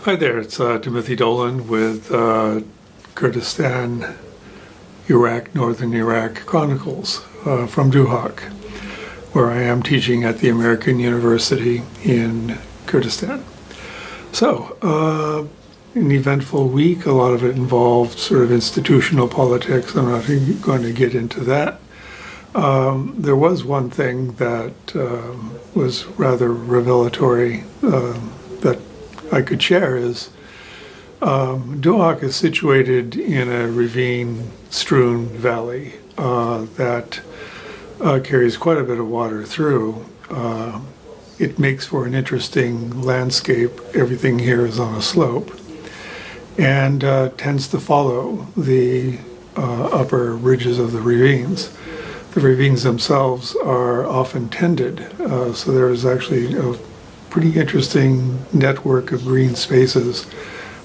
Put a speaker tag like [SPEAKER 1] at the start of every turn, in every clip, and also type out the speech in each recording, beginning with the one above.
[SPEAKER 1] Hi there, it's Timothy Dolan with Kurdistan, Iraq, Northern Iraq Chronicles from Duhok, where I am teaching at the American University in Kurdistan. So, an eventful week. A lot of it involved sort of institutional politics. I'm not going to get into that. There was one thing that was rather revelatory that I could share is Duhok is situated in a ravine-strewn valley that carries quite a bit of water through. It makes for an interesting landscape. Everything here is on a slope and tends to follow the upper ridges of the ravines. The ravines themselves are often tended, so there is actually a pretty interesting network of green spaces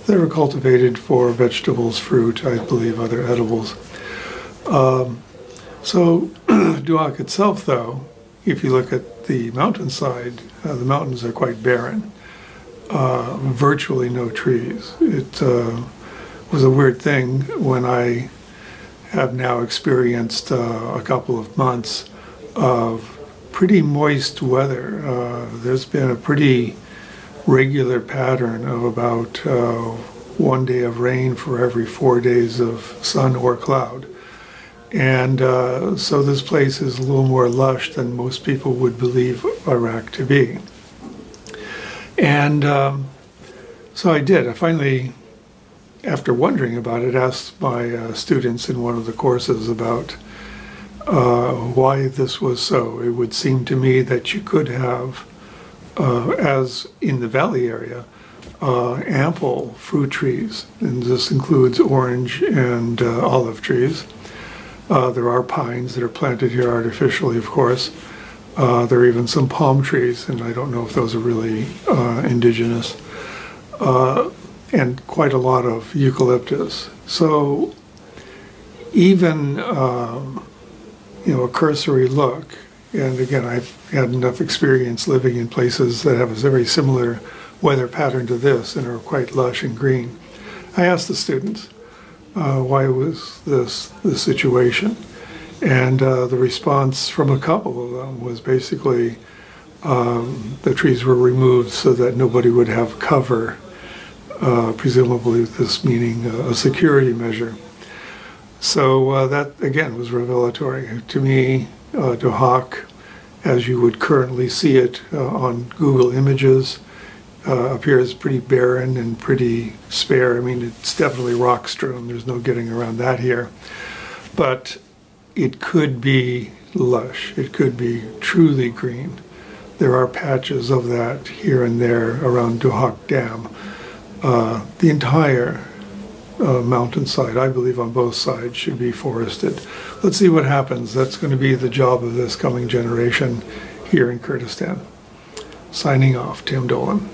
[SPEAKER 1] that are cultivated for vegetables, fruit, I believe other edibles. So Duhok itself, though, if you look at the mountainside, the mountains are quite barren. Virtually no trees. It was a weird thing when I have now experienced a couple of months of pretty moist weather. There's been a pretty regular pattern of about 1 day of rain for every 4 days of sun or cloud. And so this place is a little more lush than most people would believe Iraq to be. And so I did. I finally, after wondering about it, asked my students in one of the courses about why this was so. It would seem to me that you could have, as in the valley area, ample fruit trees, and this includes orange and olive trees. There are pines that are planted here artificially, of course. There are even some palm trees, and I don't know if those are really indigenous, and quite a lot of eucalyptus. So even a cursory look, and again, I've had enough experience living in places that have a very similar weather pattern to this and are quite lush and green. I asked the students why was this the situation, and the response from a couple of them was basically the trees were removed so that nobody would have cover, presumably this meaning a security measure. So that, again, was revelatory. To me, Duhok, as you would currently see it on Google Images, appears pretty barren and pretty spare. I mean, it's definitely rock strewn. There's no getting around that here. But it could be lush. It could be truly green. There are patches of that here and there around Duhok Dam. The entire mountainside, I believe on both sides, should be forested. Let's see what happens. That's going to be the job of this coming generation here in Kurdistan. Signing off, Tim Dolan.